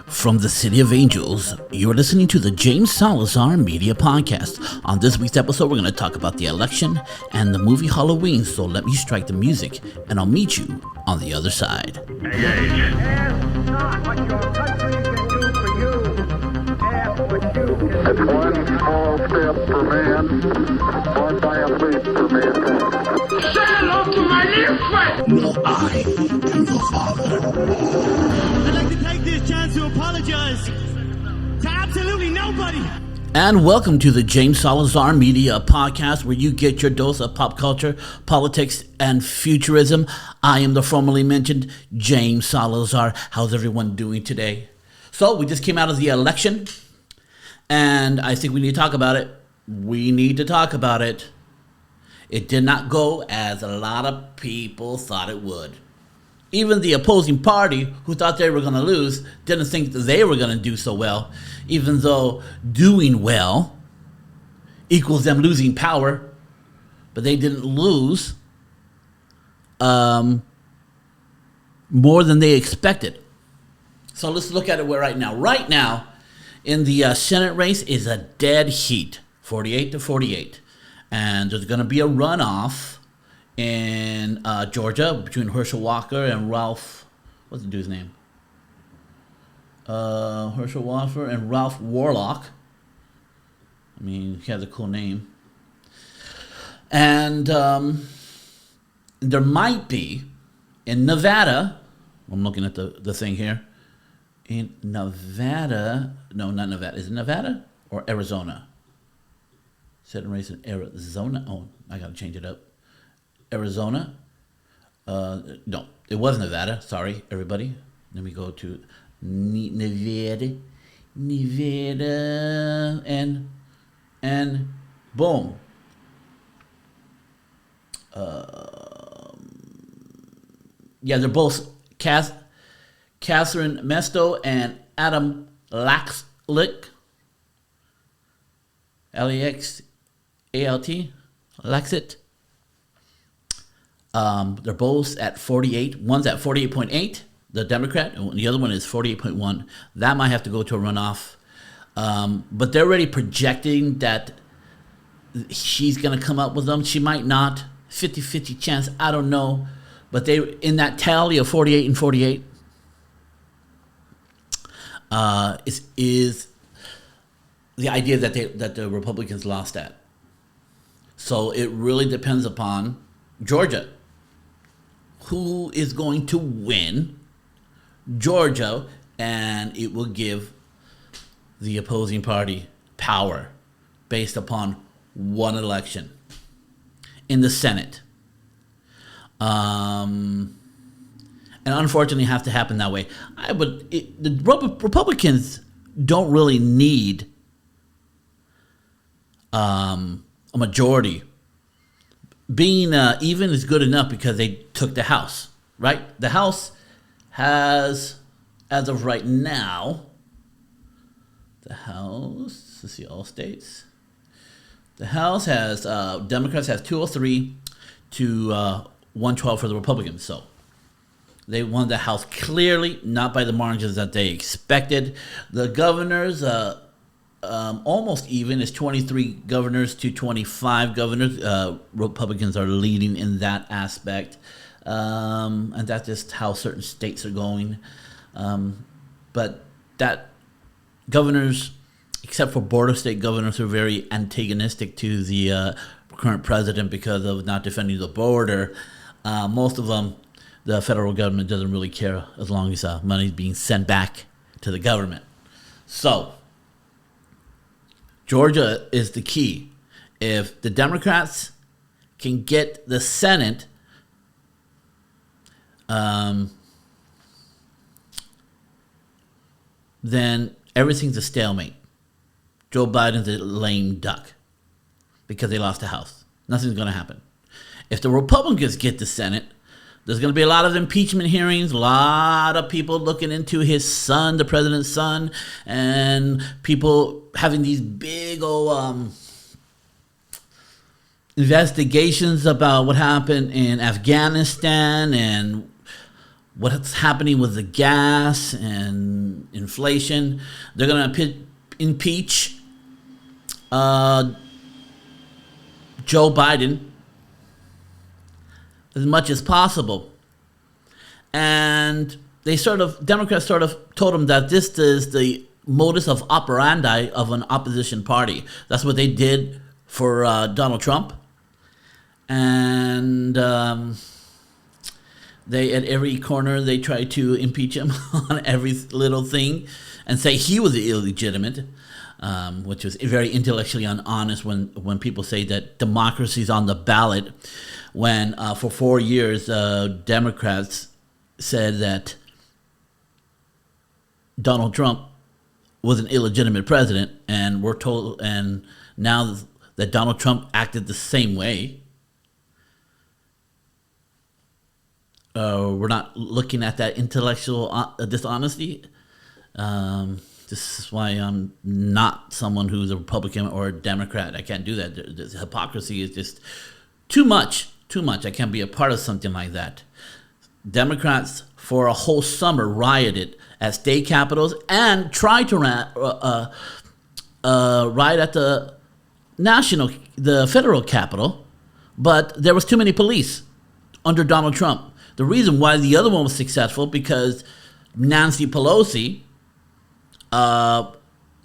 From the City of Angels, you're listening to the James Salazar Media Podcast. On this week's episode, we're going to talk about the election and the movie Halloween, so let me strike the music, and I'll meet you on the other side. Ask not what your country can do for you. Ask what you can do. It's one small step for man, one giant leap for mankind. Say hello to my little friend. No, I am the Father. I'd like to take this chance to apologize to absolutely nobody. And welcome to the James Salazar Media Podcast, where you get your dose of pop culture, politics, and futurism. I am the formerly mentioned James Salazar. How's everyone doing today? So, we just came out of the election, and I think we need to talk about it. We need to talk about it. It did not go as a lot of people thought it would. Even the opposing party, who thought they were going to lose, didn't think that they were going to do so well, even though doing well equals them losing power, but they didn't lose more than they expected. So let's look at it right now. Right now, in the Senate race is a dead heat, 48 to 48. And there's going to be a runoff in Georgia between Herschel Walker and Ralph, what's the dude's name? Herschel Walker and Ralph Warlock. I mean, he has a cool name. And there might be, in Nevada, I'm looking at the thing here, in Nevada, no, not Nevada, is it Nevada or Arizona? Senate race in Arizona. Oh, I got to change it up. Arizona. No, it was Nevada. Sorry, everybody. Let me go to Nevada, and boom. Yeah, they're both Catherine Mesto and Adam Laxlick. L-E-X-A-L-T, Lexit. They're both at 48. One's at 48.8, the Democrat, and the other one is 48.1. That might have to go to a runoff. But they're already projecting that she's going to come up with them. She might not. 50-50 chance, I don't know. But they in that tally of 48 and 48 is the idea that the Republicans lost at. So it really depends upon Georgia. Who is going to win Georgia, and it will give the opposing party power based upon one election in the Senate. And unfortunately, it has to happen that way. The Republicans don't really need a majority. Being even is good enough because they took the House, right? The House has, as of right now, the House, let's see, all states. The House has, Democrats has 203 to 112 for the Republicans. So they won the House clearly, not by the margins that they expected. The governors, almost even, is 23 governors to 25 governors. Republicans are leading in that aspect, and that's just how certain states are going. But that governors, except for border state governors, are very antagonistic to the current president because of not defending the border. Most of them, the federal government doesn't really care as long as money is being sent back to the government. So Georgia is the key. If the Democrats can get the Senate, then everything's a stalemate. Joe Biden's a lame duck because they lost the House. Nothing's going to happen. If the Republicans get the Senate, there's going to be a lot of impeachment hearings, a lot of people looking into his son, the president's son, and people having these big old investigations about what happened in Afghanistan and what's happening with the gas and inflation. They're going to impeach Joe Biden as much as possible. And Democrats sort of told him that this is the modus of operandi of an opposition party. That's what they did for Donald Trump. And they, at every corner, they tried to impeach him on every little thing and say he was illegitimate, which was very intellectually honest when people say that democracy is on the ballot, when for 4 years Democrats said that Donald Trump was an illegitimate president, and we're told, and now that Donald Trump acted the same way, we're not looking at that intellectual dishonesty. This is why I'm not someone who's a Republican or a Democrat. I can't do that. The hypocrisy is just too much. I can't be a part of something like that. Democrats for a whole summer rioted at state capitals and tried to riot at the federal capitol, but there was too many police under Donald Trump. The reason why the other one was successful, because Nancy Pelosi, all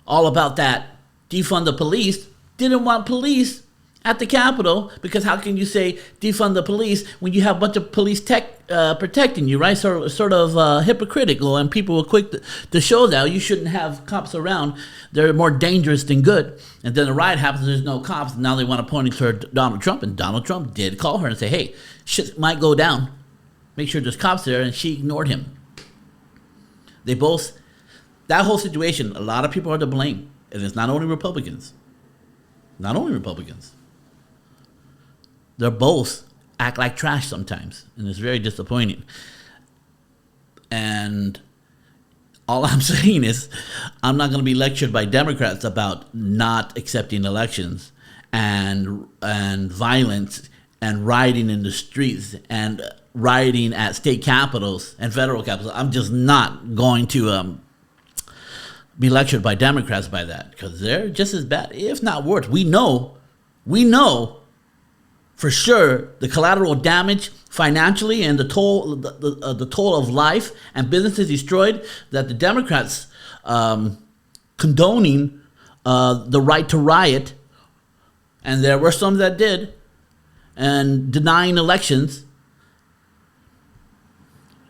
about that defund the police, didn't want police at the Capitol, because how can you say defund the police when you have a bunch of police protecting you, right? Sort of hypocritical, and people were quick to show that you shouldn't have cops around. They're more dangerous than good. And then the riot happens, there's no cops, and now they want to point it toward Donald Trump, and Donald Trump did call her and say, hey, shit might go down. Make sure there's cops there, and she ignored him. That whole situation, a lot of people are to blame, and it's not only Republicans. They're both act like trash sometimes, and it's very disappointing. And all I'm saying is, I'm not going to be lectured by Democrats about not accepting elections and violence and rioting in the streets and rioting at state capitals and federal capitals. I'm just not going to be lectured by Democrats by that, because they're just as bad, if not worse. We know for sure the collateral damage financially and the toll of life and businesses destroyed, that the Democrats condoning the right to riot, and there were some that did, and denying elections.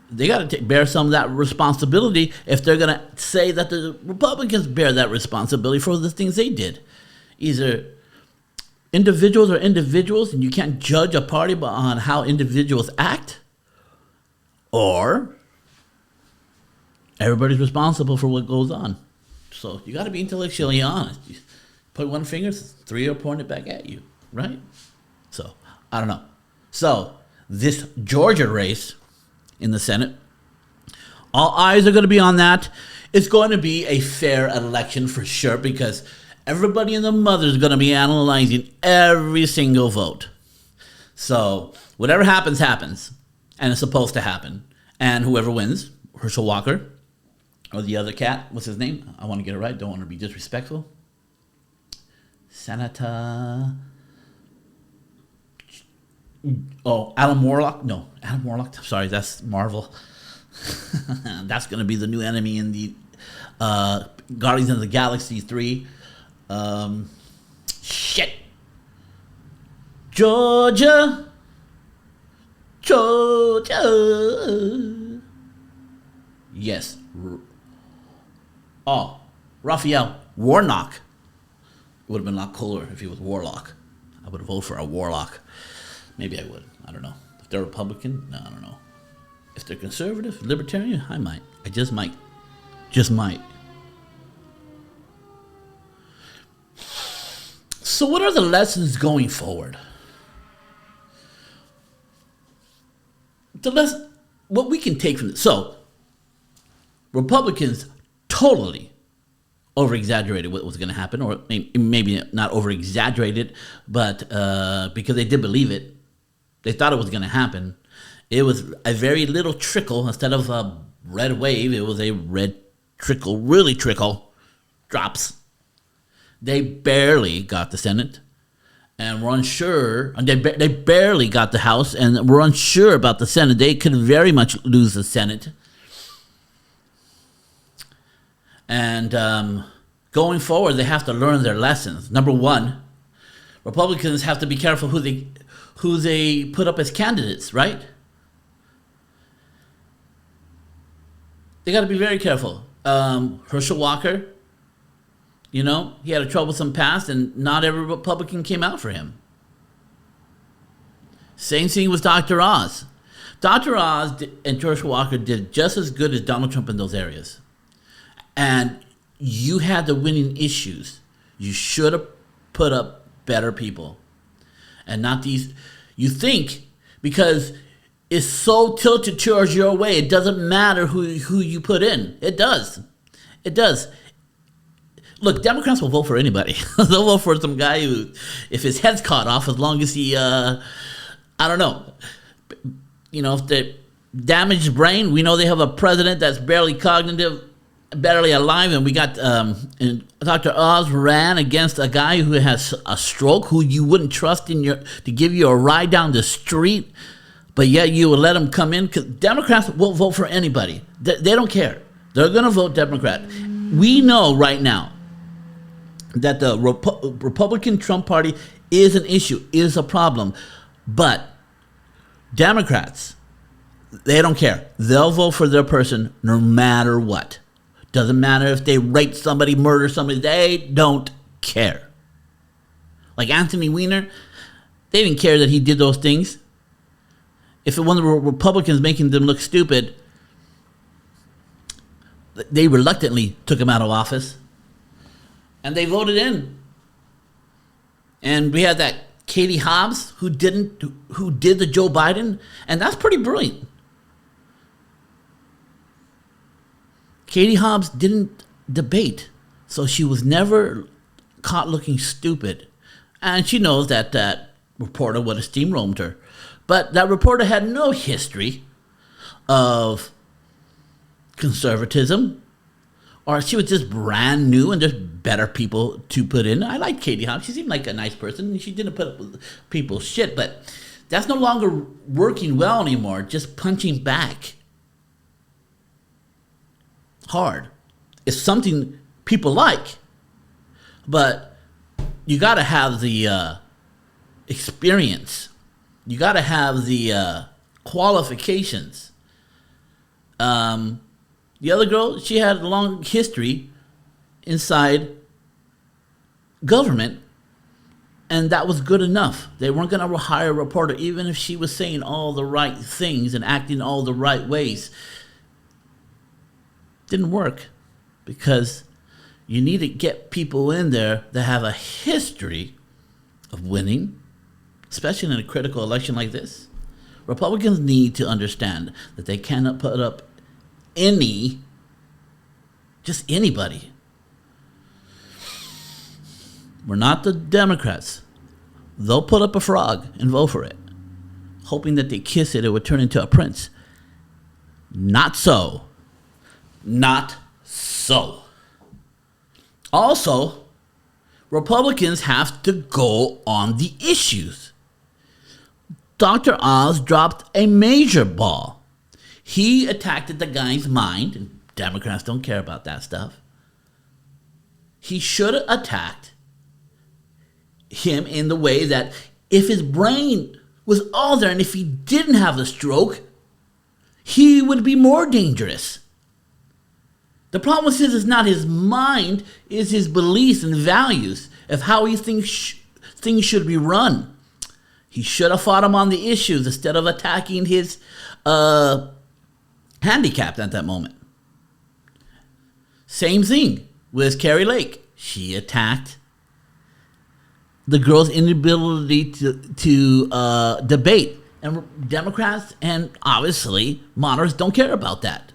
They got to bear some of that responsibility if they're going to say that the Republicans bear that responsibility for the things they did. Either individuals are individuals, and you can't judge a party on how individuals act, or everybody's responsible for what goes on. So you got to be intellectually honest. You put one finger, three are pointed back at you, right? So I don't know. So this Georgia race in the Senate, all eyes are going to be on that. It's going to be a fair election for sure, because everybody and their mother is going to be analyzing every single vote. So whatever happens, happens. And it's supposed to happen. And whoever wins, Herschel Walker, or the other cat, what's his name? I want to get it right. Don't want to be disrespectful. Senator... Adam Warlock? No, Adam Warlock. Sorry, that's Marvel. That's going to be the new enemy in the Guardians of the Galaxy 3. Shit. Georgia. Yes. Raphael Warnock. It would have been a lot cooler if he was Warlock. I would have voted for a Warlock. Maybe I would. I don't know. If they're Republican, no, I don't know. If they're conservative, libertarian, I might. I just might. Just might. So what are the lessons going forward? What we can take from this. So, Republicans totally over-exaggerated what was going to happen, or maybe not over-exaggerated, but because they did believe it. They thought it was going to happen, It was a very little trickle. Instead of a red wave, it was a red trickle, really trickle, drops. They barely got the Senate, and were unsure. They barely got the House, and were unsure about the Senate. They could very much lose the Senate. And going forward, they have to learn their lessons. Number one, Republicans have to be careful who they put up as candidates, right? They got to be very careful. Herschel Walker, he had a troublesome past, and not every Republican came out for him. Same thing with Dr. Oz. Dr. Oz and Herschel Walker did just as good as Donald Trump in those areas. And you had the winning issues. You should have put up better people. And not these. You think, because it's so tilted towards your way, it doesn't matter who you put in. It does. It does. Look, Democrats will vote for anybody. They'll vote for some guy who, if his head's cut off, as long as he, I don't know. If the damaged brain, we know they have a president that's barely cognitive, barely alive, and we got and Dr. Oz ran against a guy who has a stroke, who you wouldn't trust to give you a ride down the street, but yet you would let him come in. Because Democrats will vote for anybody. They don't care. They're going to vote Democrat. We know right now that the Republican Trump Party is an issue, is a problem, but Democrats, they don't care. They'll vote for their person no matter what. Doesn't matter if they rape somebody, murder somebody. They don't care. Like Anthony Weiner, they didn't care that he did those things. If it wasn't the Republicans making them look stupid, they reluctantly took him out of office. And they voted in. And we had that Katie Hobbs who did the Joe Biden, and that's pretty brilliant. Katie Hobbs didn't debate, so she was never caught looking stupid. And she knows that that reporter would have steamrolled her. But that reporter had no history of conservatism, or she was just brand new and there's better people to put in. I like Katie Hobbs. She seemed like a nice person, and she didn't put up with people's shit, but that's no longer working well anymore, just punching back hard. It's something people like, but you got to have the experience. You got to have the qualifications. The other girl, she had a long history inside government, and that was good enough. They weren't going to hire a reporter, even if she was saying all the right things and acting all the right ways. Didn't work, because you need to get people in there that have a history of winning, especially in a critical election like this. Republicans need to understand that they cannot put up just anybody. We're not the Democrats. They'll put up a frog and vote for it, hoping that they kiss it would turn into a prince. Not so. Not so. Also, Republicans have to go on the issues. Dr. Oz dropped a major ball. He attacked the guy's mind, and Democrats don't care about that stuff. He should have attacked him in the way that if his brain was all there and if he didn't have the stroke, he would be more dangerous. The problem with this is not his mind, is his beliefs and values of how he thinks things should be run. He should have fought him on the issues instead of attacking his handicapped at that moment. Same thing with Carrie Lake. She attacked the girl's inability to debate. And Democrats and obviously moderates don't care about that.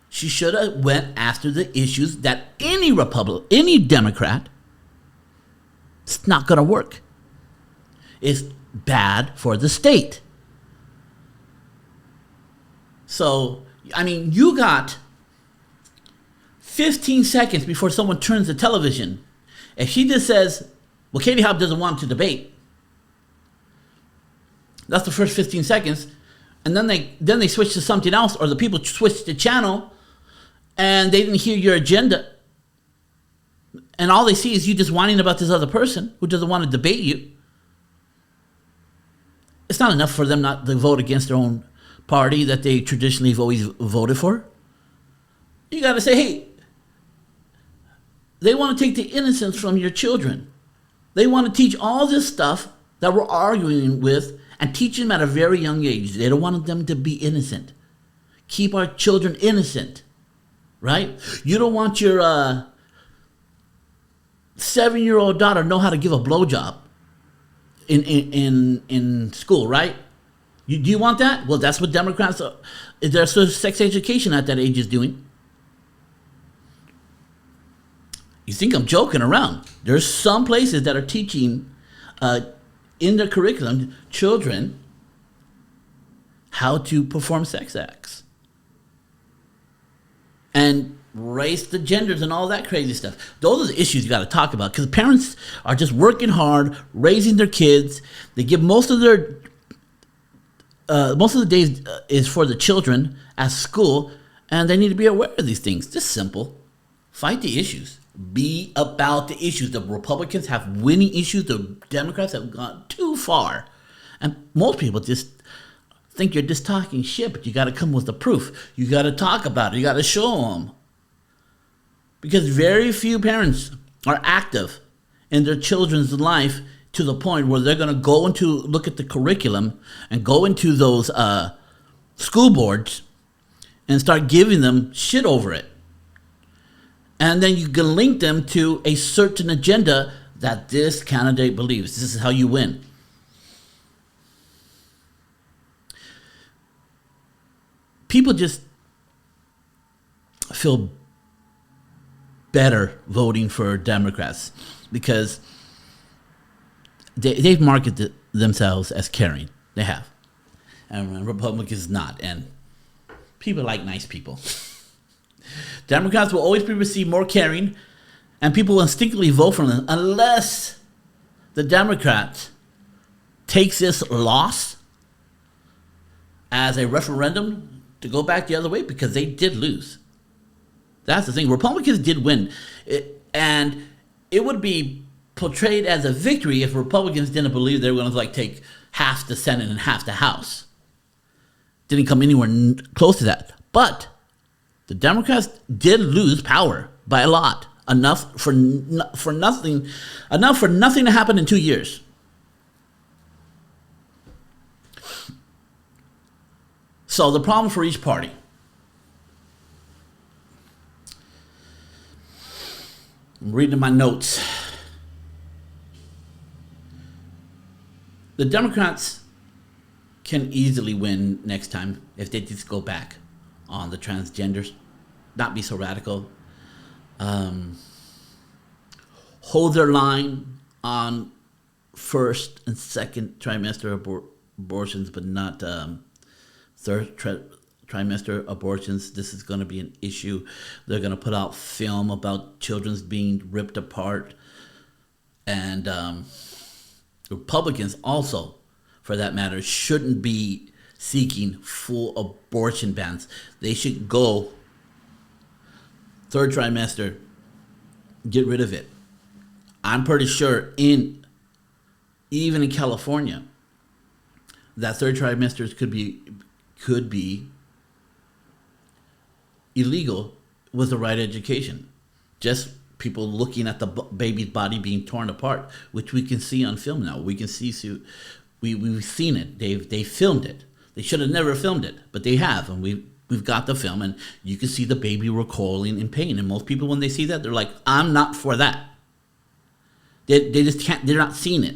She should have went after the issues that any Democrat, it's not going to work. It's bad for the state. So, I mean, you got 15 seconds before someone turns the television. If she just says, well, Katie Hobbs doesn't want to debate, that's the first 15 seconds. And then they switch to something else, or the people switch the channel and they didn't hear your agenda. And all they see is you just whining about this other person who doesn't want to debate you. It's not enough for them not to vote against their own party that they traditionally have always voted for. You got to say, hey, they want to take the innocence from your children. They want to teach all this stuff that we're arguing with and teach them at a very young age. They don't want them to be innocent. Keep our children innocent, right? You don't want your 7-year-old daughter know how to give a blowjob in school, right? Do you want that? Well, that's what Democrats are. Their sex education at that age is doing. You think I'm joking around? There's some places that are teaching in their curriculum children how to perform sex acts and race the genders and all that crazy stuff. Those are the issues you got to talk about, because parents are just working hard, raising their kids. They give most of the days is for the children at school, and they need to be aware of these things. Just simple. Fight the issues. Be about the issues. The Republicans have winning issues. The Democrats have gone too far. And most people just think you're just talking shit, but you got to come with the proof. You got to talk about it. You got to show them. Because very few parents are active in their children's life to the point where they're going to go into look at the curriculum and go into those school boards and start giving them shit over it. And then you can link them to a certain agenda that this candidate believes. This is how you win. People just feel better voting for Democrats because they've marketed themselves as caring. They have. And Republicans not. And people like nice people. Democrats will always be perceived more caring, and people will instinctively vote for them unless the Democrat takes this loss as a referendum to go back the other way, because they did lose. That's the thing. Republicans did win, and it would be portrayed as a victory if Republicans didn't believe they were going to take half the Senate and half the House. Didn't come anywhere close to that. But the Democrats did lose power by a lot, enough for nothing to happen in 2 years. So the problem for each party. I'm reading my notes. The Democrats can easily win next time if they just go back on the transgenders, not be so radical, hold their line on first and second trimester abortions, but not third trimester abortions. This is going to be an issue. They're going to put out film about children being ripped apart, and Republicans also, for that matter, shouldn't be seeking full abortion bans. They should go third trimester, get rid of it. I'm pretty sure even in California, that third trimesters could be illegal with the right education. Just people looking at the baby's body being torn apart, which we can see on film now. We can see, we've seen it. They filmed it. They should have never filmed it, but they have, and we've got the film, and you can see the baby recoiling in pain. And most people, when they see that, they're like, "I'm not for that." They just can't. They're not seeing it.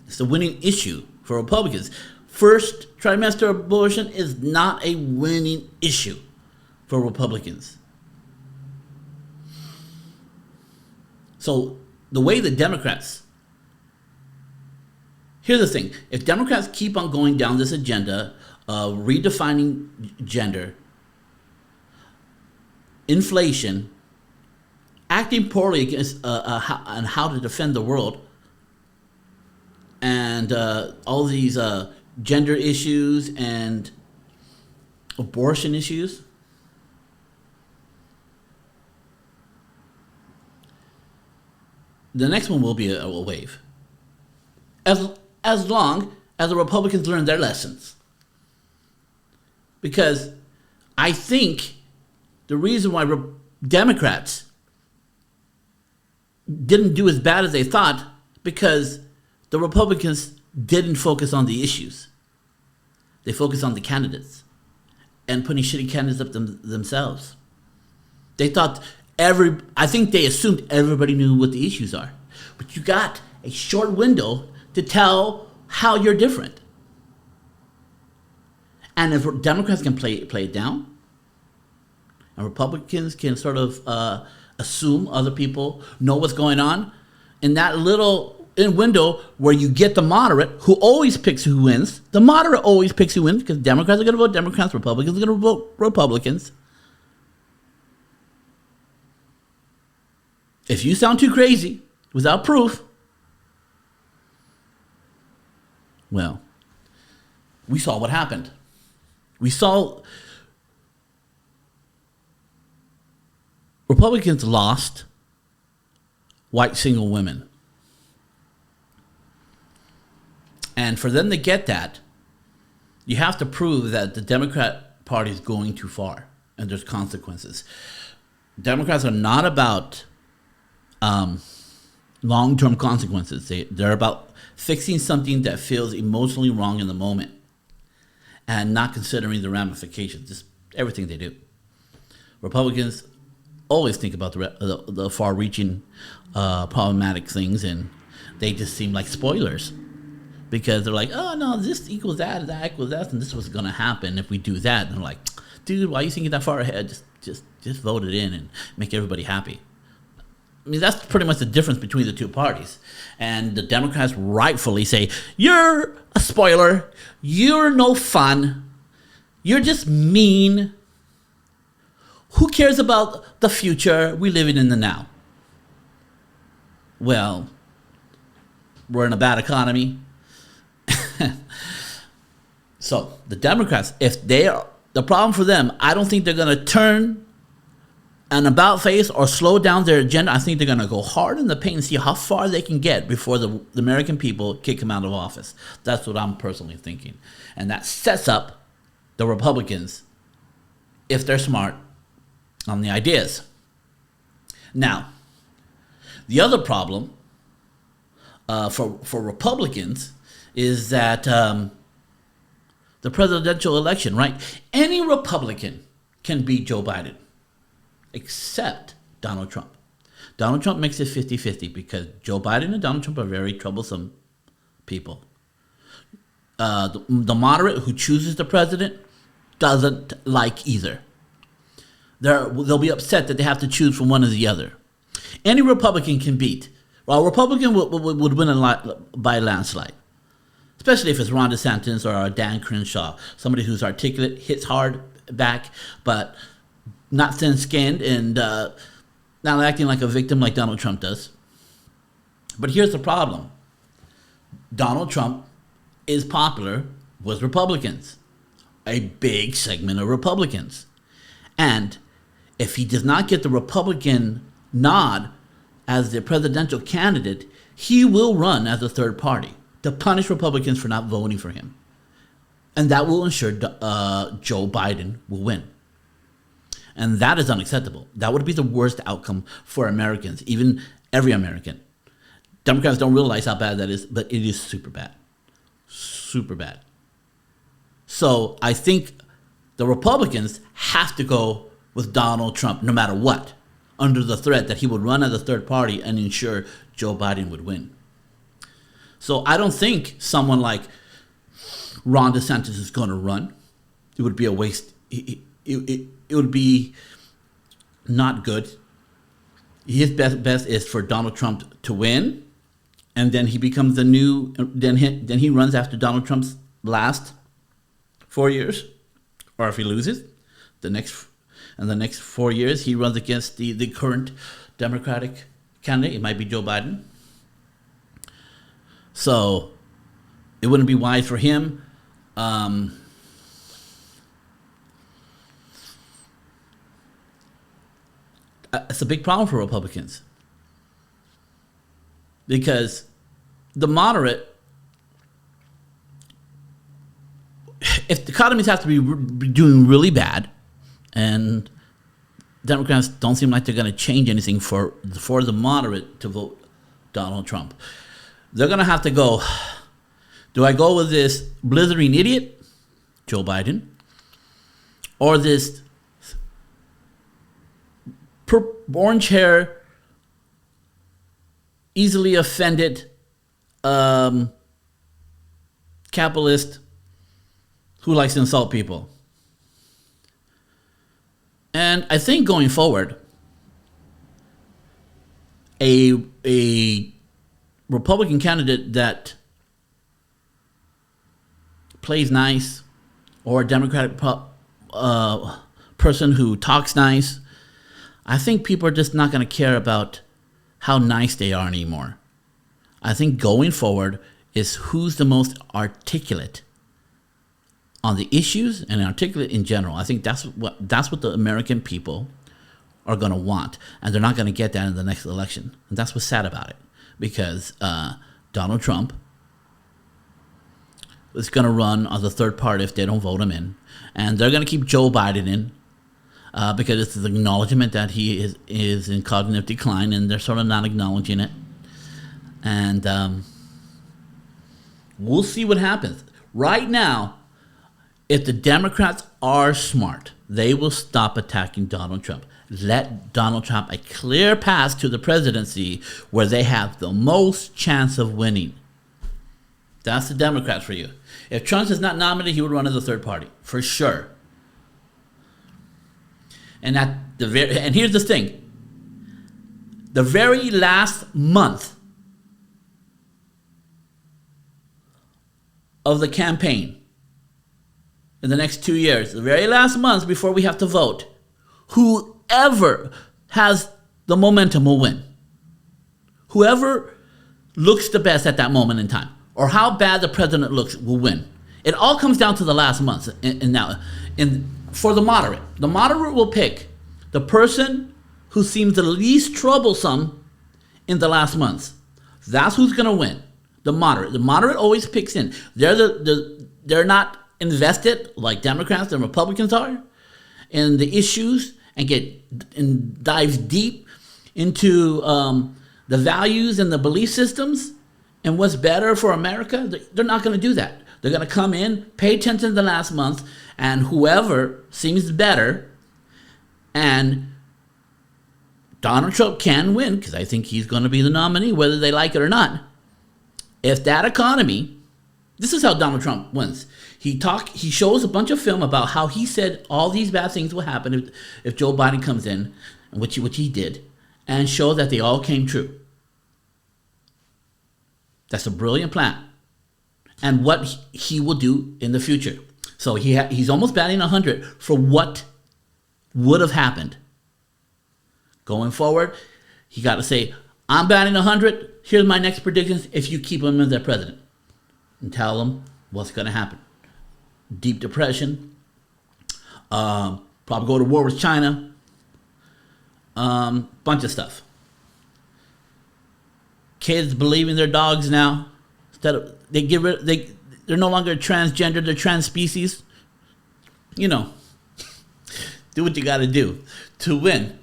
It's a winning issue for Republicans. First trimester abortion is not a winning issue for Republicans. So the way the Democrats. Here's the thing. If Democrats keep on going down this agenda redefining gender, inflation, acting poorly against on how to defend the world, and all these gender issues and abortion issues. The next one will be a wave. As long as the Republicans learn their lessons. Because I think the reason why Democrats didn't do as bad as they thought, because the Republicans didn't focus on the issues. They focused on the candidates and putting shitty candidates up themselves. They thought I think they assumed everybody knew what the issues are. But you got a short window to tell how you're different. And if Democrats can play it down, and Republicans can sort of assume other people know what's going on, in that little window where you get the moderate who always picks who wins, the moderate always picks who wins, because Democrats are going to vote Democrats, Republicans are going to vote Republicans. If you sound too crazy without proof, well, we saw what happened. We saw Republicans lost white single women. And for them to get that, you have to prove that the Democrat Party is going too far and there's consequences. Democrats are not about long-term consequences. They're about fixing something that feels emotionally wrong in the moment and not considering the ramifications, just everything they do. Republicans always think about the far-reaching problematic things, and they just seem like spoilers because they're like, oh, no, this equals that, and that equals that, and this was going to happen if we do that. And they're like, dude, why are you thinking that far ahead? Just vote it in and make everybody happy. I mean, that's pretty much the difference between the two parties. And the Democrats rightfully say, you're a spoiler. You're no fun. You're just mean. Who cares about the future? We're living in the now. Well, we're in a bad economy. So the Democrats, the problem for them, I don't think they're going to turn an about face or slow down their agenda. I think they're going to go hard in the paint and see how far they can get before the American people kick them out of office. That's what I'm personally thinking. And that sets up the Republicans, if they're smart, on the ideas. Now, the other problem for Republicans is that the presidential election, right? Any Republican can beat Joe Biden, except Donald Trump. Donald Trump makes it 50-50 because Joe Biden and Donald Trump are very troublesome people. The moderate who chooses the president doesn't like either. They'll be upset that they have to choose from one or the other. Any Republican can beat. Well, a Republican would win by a landslide, especially if it's Ron DeSantis or Dan Crenshaw, somebody who's articulate, hits hard back, but not thin-skinned and not acting like a victim like Donald Trump does. But here's the problem. Donald Trump is popular with Republicans, a big segment of Republicans. And if he does not get the Republican nod as the presidential candidate, he will run as a third party to punish Republicans for not voting for him. And that will ensure Joe Biden will win. And that is unacceptable. That would be the worst outcome for Americans, even every American. Democrats don't realize how bad that is, but it is super bad. Super bad. So I think the Republicans have to go with Donald Trump no matter what, under the threat that he would run as a third party and ensure Joe Biden would win. So I don't think someone like Ron DeSantis is going to run. It would be a waste. It would be not good. His best is for Donald Trump to win, and then he becomes the new. Then he runs after Donald Trump's last 4 years, or if he loses, the next 4 years he runs against the current Democratic candidate. It might be Joe Biden. So it wouldn't be wise for him. It's a big problem for Republicans because the moderate, if the economies have to be doing really bad, and Democrats don't seem like they're going to change anything for the moderate to vote Donald Trump, they're going to have to go, do I go with this blithering idiot, Joe Biden, or this orange hair, easily offended capitalist who likes to insult people? And I think going forward, a Republican candidate that plays nice, or a Democratic person who talks nice, I think people are just not going to care about how nice they are anymore. I think going forward is who's the most articulate on the issues and articulate in general. I think that's what the American people are going to want, and they're not going to get that in the next election. And that's what's sad about it, because Donald Trump is going to run as a third party if they don't vote him in, and they're going to keep Joe Biden in because it's an acknowledgement that he is in cognitive decline, and they're sort of not acknowledging it. And we'll see what happens. Right now, if the Democrats are smart, they will stop attacking Donald Trump. Let Donald Trump a clear path to the presidency where they have the most chance of winning. That's the Democrats for you. If Trump is not nominated, he would run as a third party, for sure. And and here's the thing. The very last month of the campaign, in the next 2 years, the very last months before we have to vote, whoever has the momentum will win. Whoever looks the best at that moment in time, or how bad the president looks, will win. It all comes down to the last months. For the moderate will pick the person who seems the least troublesome in the last months. That's who's going to win. The moderate always picks in. They're not invested like Democrats and Republicans are in the issues and dives deep into the values and the belief systems and what's better for America. They're not going to do that. They're going to come in, pay attention to the last month, and whoever seems better, and Donald Trump can win, because I think he's going to be the nominee, whether they like it or not. If that economy, this is how Donald Trump wins. He shows a bunch of film about how he said all these bad things will happen if Joe Biden comes in, which he did, and show that they all came true. That's a brilliant plan. And what he will do in the future. So he's almost batting 100 for what would have happened. Going forward, he got to say, I'm batting 100. Here's my next predictions if you keep him as their president. And tell them what's going to happen. Deep depression. Probably go to war with China. Bunch of stuff. Kids believe in their dogs now. Instead of they're no longer transgender, they're trans species. Do what you got to do to win.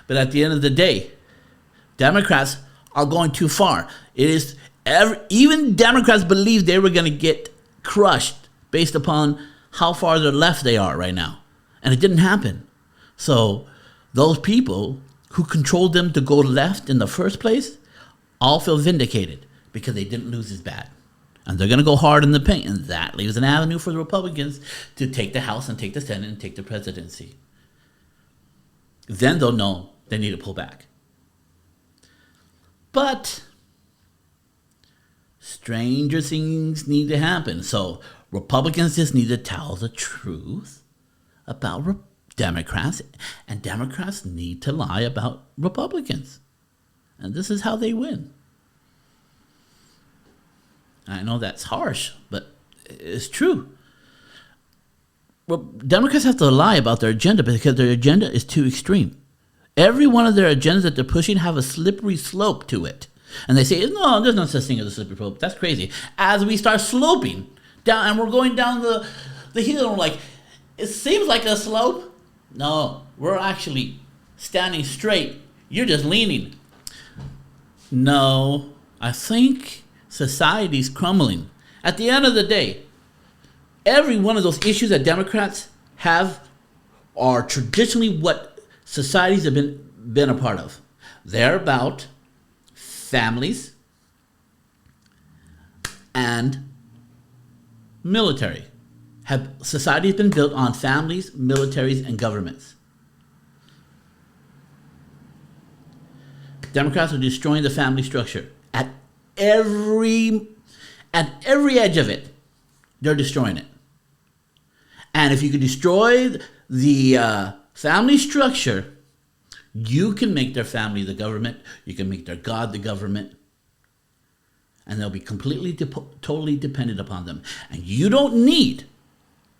But at the end of the day, Democrats are going too far. Even Democrats believed they were going to get crushed based upon how far to the left they are right now. And it didn't happen. So those people who controlled them to go left in the first place all feel vindicated because they didn't lose as bad. And they're going to go hard in the paint. And that leaves an avenue for the Republicans to take the House and take the Senate and take the presidency. Then they'll know they need to pull back. But stranger things need to happen. So Republicans just need to tell the truth about Democrats, and Democrats need to lie about Republicans. And this is how they win. I know that's harsh, but it's true. Well, Democrats have to lie about their agenda because their agenda is too extreme. Every one of their agendas that they're pushing have a slippery slope to it. And they say, no, there's no such thing as a slippery slope. That's crazy. As we start sloping down, and we're going down the hill, and we're like, it seems like a slope. No, we're actually standing straight. You're just leaning. No, I think society's crumbling. At the end of the day, every one of those issues that Democrats have are traditionally what societies have been a part of. They're about families and military. Society has been built on families, militaries, and governments. Democrats are destroying the family structure at every edge of it. They're destroying it. And if you can destroy the family structure, you can make their family the government. You can make their God the government. And they'll be completely, totally dependent upon them. And you don't need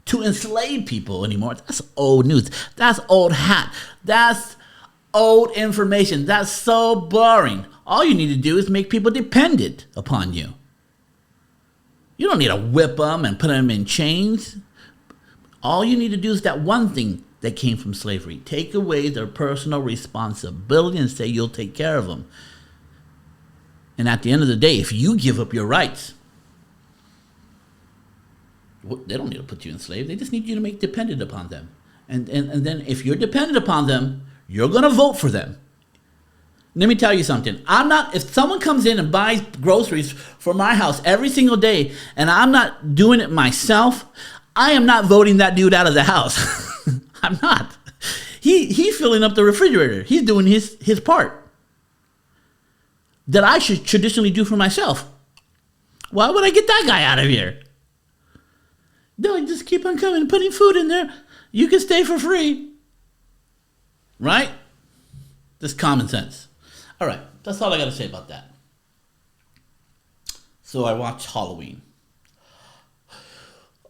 to enslave people anymore. That's old news. That's old hat. That's old information. That's so boring. All you need to do is make people dependent upon you. You don't need to whip them and put them in chains. All you need to do is that one thing that came from slavery. Take away their personal responsibility and say you'll take care of them. And at the end of the day, if you give up your rights, they don't need to put you in slave. They just need you to make dependent upon them. And then if you're dependent upon them, you're going to vote for them. Let me tell you something. If someone comes in and buys groceries for my house every single day and I'm not doing it myself, I am not voting that dude out of the house. I'm not. He's filling up the refrigerator. He's doing his part that I should traditionally do for myself. Why would I get that guy out of here? No, just keep on coming and putting food in there. You can stay for free. Right? Just common sense. All right, that's all I got to say about that. So I watched Halloween.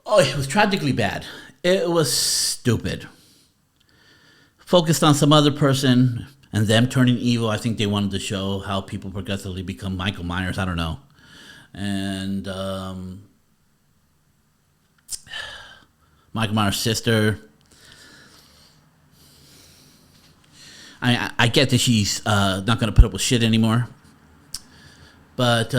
Oh, it was tragically bad. It was stupid. Focused on some other person and them turning evil. I think they wanted to show how people progressively become Michael Myers. I don't know. And Michael Myers' sister. I get that she's not going to put up with shit anymore. But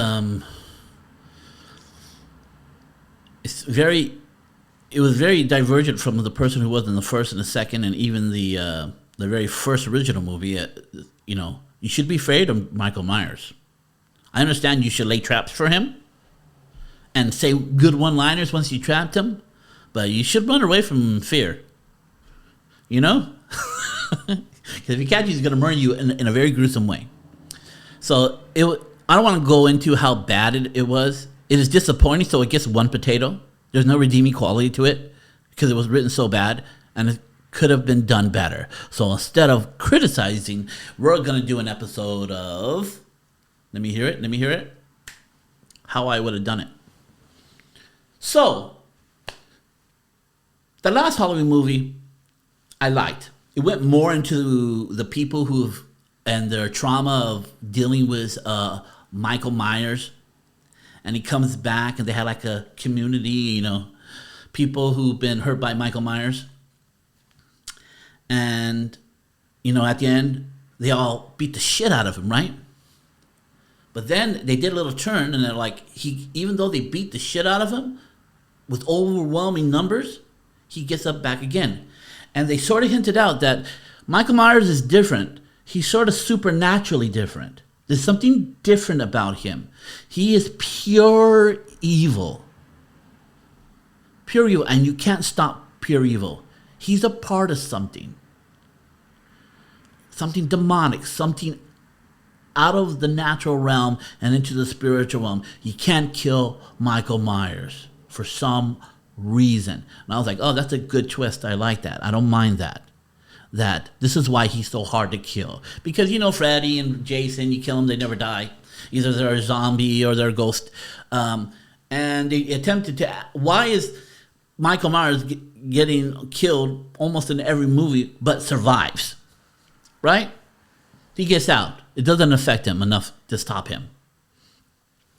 it was very divergent from the person who was in the first and the second and even the very first original movie. You should be afraid of Michael Myers. I understand you should lay traps for him and say good one-liners once you trapped him, but you should run away from fear. You know? Because if he catches you, he's going to murder you in a very gruesome way. So I don't want to go into how bad it was. It is disappointing, so it gets one potato. There's no redeeming quality to it because it was written so bad and it could have been done better. So instead of criticizing, we're going to do an episode of, let me hear it, how I would have done it. So, the last Halloween movie I liked. It went more into the people and their trauma of dealing with Michael Myers. And he comes back and they had like a community, people who've been hurt by Michael Myers. And, at the end, they all beat the shit out of him, right? But then they did a little turn and they're like, even though they beat the shit out of him with overwhelming numbers, he gets up back again. And they sort of hinted out that Michael Myers is different. He's sort of supernaturally different. There's something different about him. He is pure evil. Pure evil. And you can't stop pure evil. He's a part of something. Something demonic. Something out of the natural realm and into the spiritual realm. You can't kill Michael Myers for some reason. And I was like, oh, that's a good twist. I like that. I don't mind that. That this is why he's so hard to kill. Because, Freddy and Jason, you kill them, they never die. Either they're a zombie or they're a ghost. And they attempted to... Why is Michael Myers getting killed almost in every movie but survives? Right? He gets out. It doesn't affect him enough to stop him.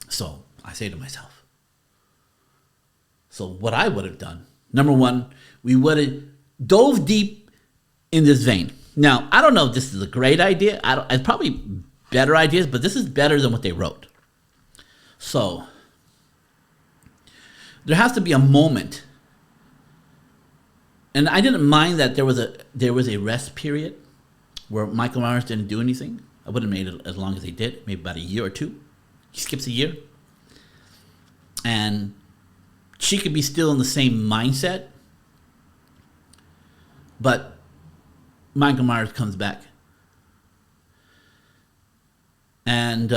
So I say to myself, so what I would have done, number one, we would have dove deep in this vein. Now, I don't know if this is a great idea. It's probably better ideas, but this is better than what they wrote. So there has to be a moment. And I didn't mind that there was a rest period where Michael Myers didn't do anything. I wouldn't have made it as long as they did, maybe about a year or two. He skips a year. And she could be still in the same mindset. But Michael Myers comes back. And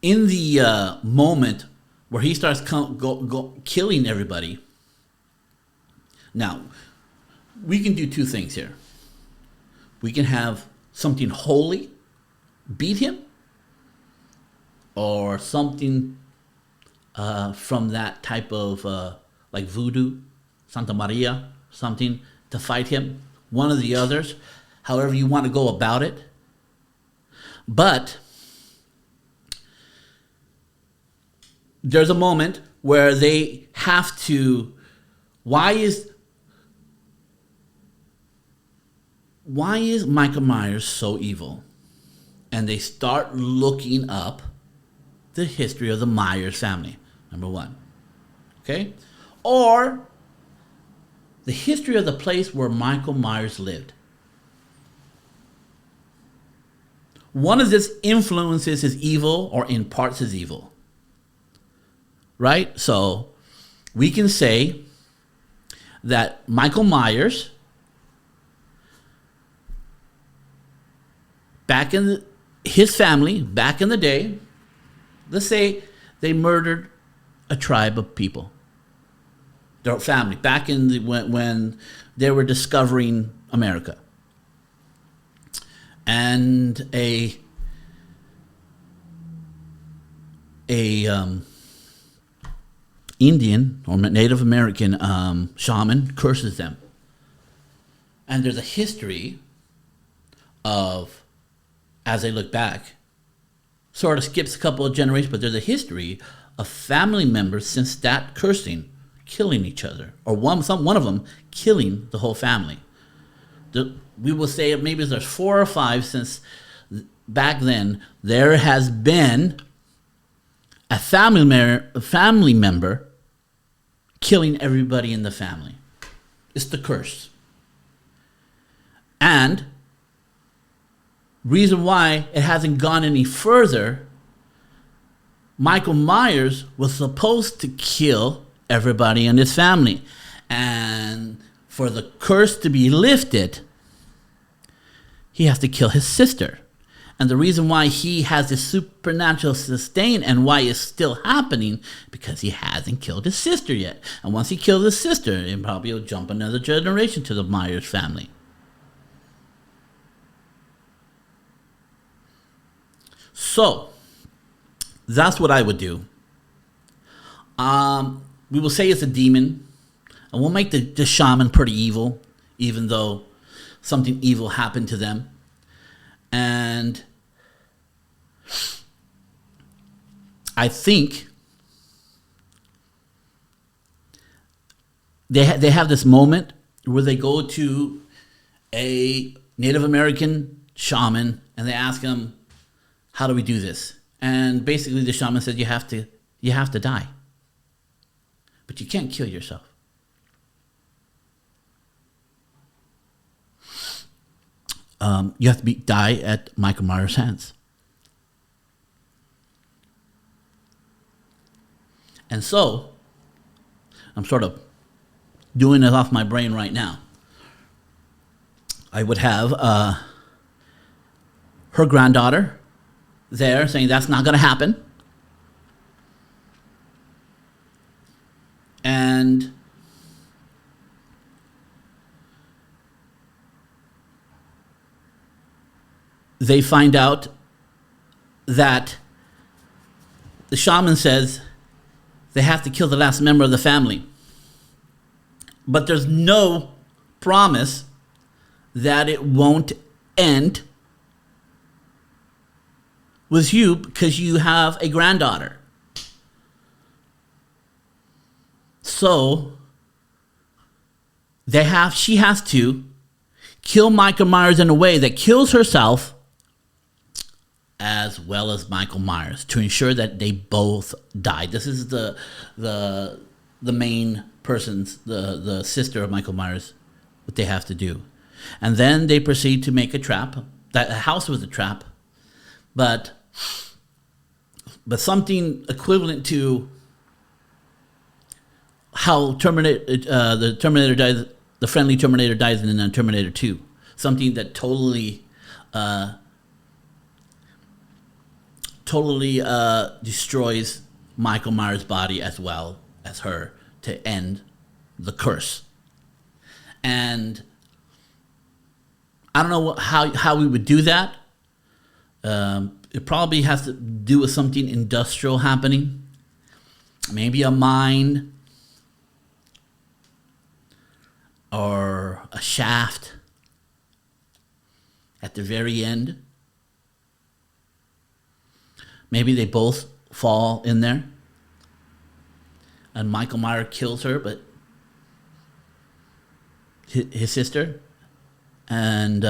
in the moment where he starts killing everybody. Now, we can do two things here. We can have something holy beat him, or something from that type of like voodoo, Santa Maria, something to fight him. One of the others, however you want to go about it. But there's a moment where they have to. Why is Michael Myers so evil? And they start looking up the history of the Myers family, number one. Okay? Or the history of the place where Michael Myers lived. One of this influences his evil or imparts his evil. Right? So we can say that Michael Myers, his family, back in the day, let's say they murdered a tribe of people. Their family, back in when they were discovering America. And a Indian or Native American shaman curses them. And there's a history of, as they look back, sort of skips a couple of generations, but there's a history of family members since that cursing killing each other, or one of them killing the whole family. We will say maybe there's 4 or 5 since back then. There has been a family member killing everybody in the family. It's the curse. And reason why it hasn't gone any further, Michael Myers was supposed to kill everybody in his family. And for the curse to be lifted, he has to kill his sister. And the reason why he has this supernatural sustain and why it's still happening, because he hasn't killed his sister yet. And once he kills his sister, it probably will jump another generation to the Myers family. So, that's what I would do. We will say it's a demon. And we'll make the shaman pretty evil, even though something evil happened to them. And I think they have this moment where they go to a Native American shaman and they ask him, how do we do this? And basically the shaman said, you have to die. But you can't kill yourself. You have to die at Michael Myers' hands. And so, I'm sort of doing it off my brain right now. I would have her granddaughter there saying that's not going to happen. And they find out that the shaman says they have to kill the last member of the family. But there's no promise that it won't end with you because you have a granddaughter. So she has to kill Michael Myers in a way that kills herself as well as Michael Myers to ensure that they both die. This is the main person's, the sister of Michael Myers, what they have to do. And then they proceed to make a trap. That house was a trap, but something equivalent to how the Terminator dies, the friendly Terminator dies in Terminator 2. Something that totally destroys Michael Myers' body as well as her to end the curse. And I don't know how we would do that. It probably has to do with something industrial happening. Maybe a mine or a shaft at the very end. Maybe they both fall in there. And Michael Myers kills her, but his sister, and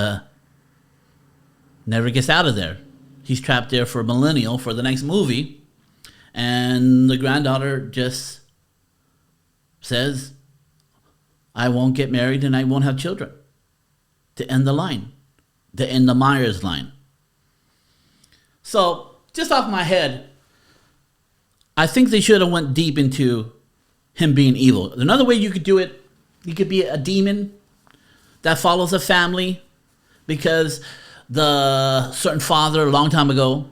never gets out of there. He's trapped there for a millennial for the next movie. And the granddaughter just says, I won't get married and I won't have children. To end the line. To end the Myers line. So, just off my head, I think they should have went deep into him being evil. Another way you could do it, you could be a demon that follows a family because the certain father a long time ago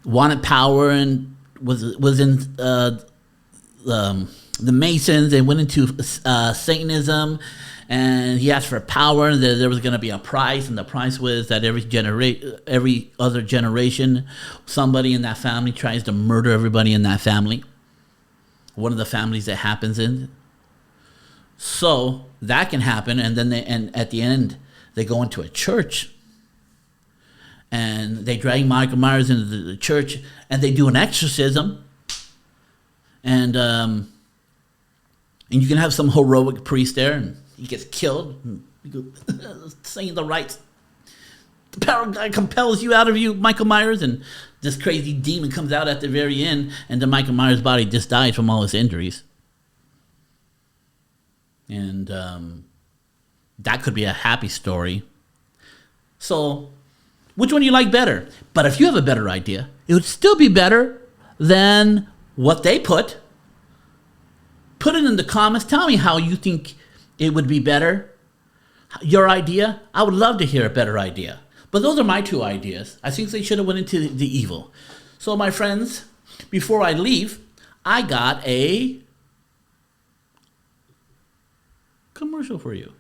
wanted power and was in the Masons and went into Satanism, and he asked for power, and there was going to be a price, and the price was that every other generation, somebody in that family tries to murder everybody in that family. One of the families that happens in. So that can happen, and then at the end they go into a church, and they drag Michael Myers into the church, and they do an exorcism, and you can have some heroic priest there, and he gets killed, and you go, saying the rights. The power of God compels you out of you, Michael Myers, and this crazy demon comes out at the very end, and then Michael Myers' body just dies from all his injuries. And that could be a happy story. So, which one do you like better? But if you have a better idea, it would still be better than what they put. Put it in the comments. Tell me how you think it would be better. Your idea. I would love to hear a better idea. But those are my two ideas. I think they should have went into the evil. So, my friends, before I leave, I got a commercial for you.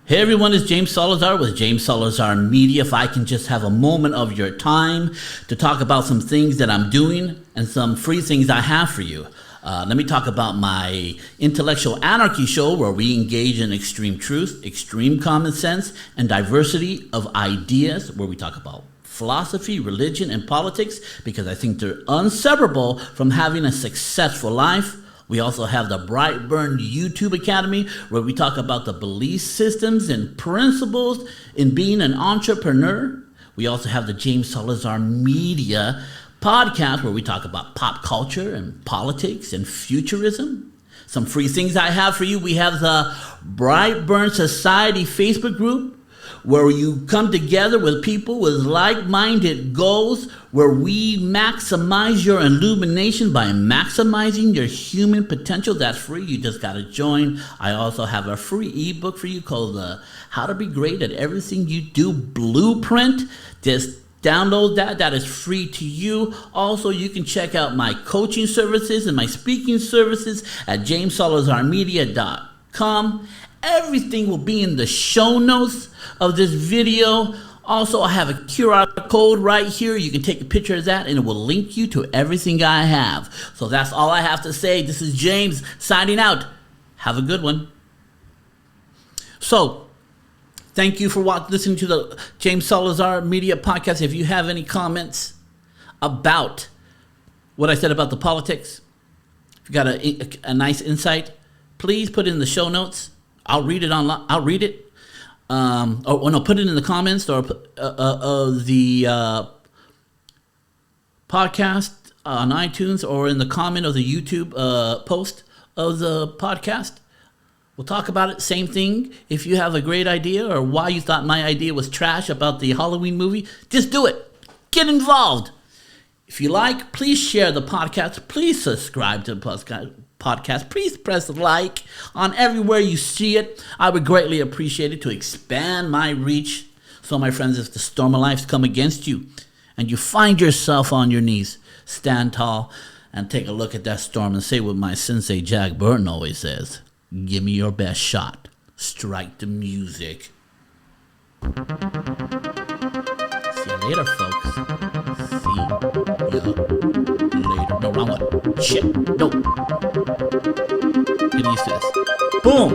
Hey everyone, it's James Salazar with James Salazar Media. If I can just have a moment of your time to talk about some things that I'm doing and some free things I have for you. Let me talk about my Intellectual Anarchy show, where we engage in extreme truth, extreme common sense, and diversity of ideas, where we talk about philosophy, religion, and politics, because I think they're inseparable from having a successful life. We also have the Brightburn YouTube Academy, where we talk about the belief systems and principles in being an entrepreneur. We also have the James Salazar Media Podcast, where we talk about pop culture and politics and futurism. Some free things I have for you. We have the Brightburn Society Facebook group, where you come together with people with like-minded goals, where we maximize your illumination by maximizing your human potential. That's free. You just got to join. I also have a free ebook for you called How to Be Great at Everything You Do Blueprint. Just Download that. That is free to you. Also, you can check out my coaching services and my speaking services at jamessalazarmedia.com. Everything will be in the show notes of this video. Also, I have a QR code right here. You can take a picture of that and it will link you to everything I have. So that's all I have to say. This is James signing out. Have a good one. So, thank you for listening to the James Salazar Media Podcast. If you have any comments about what I said about the politics, if you got a nice insight, please put it in the show notes. I'll read it online. I'll read it. Put it in the comments or the podcast on iTunes or in the comment of the YouTube post of the podcast. We'll talk about it. Same thing. If you have a great idea or why you thought my idea was trash about the Halloween movie, just do it. Get involved. If you like, please share the podcast. Please subscribe to the podcast. Please press like on everywhere you see it. I would greatly appreciate it to expand my reach. So, my friends, if the storm of life's come against you and you find yourself on your knees, stand tall and take a look at that storm and say what my sensei Jack Burton always says. Give me your best shot. Strike the music. See you later, folks. See you later. No, wrong one. Shit. No. Get used to this. Boom.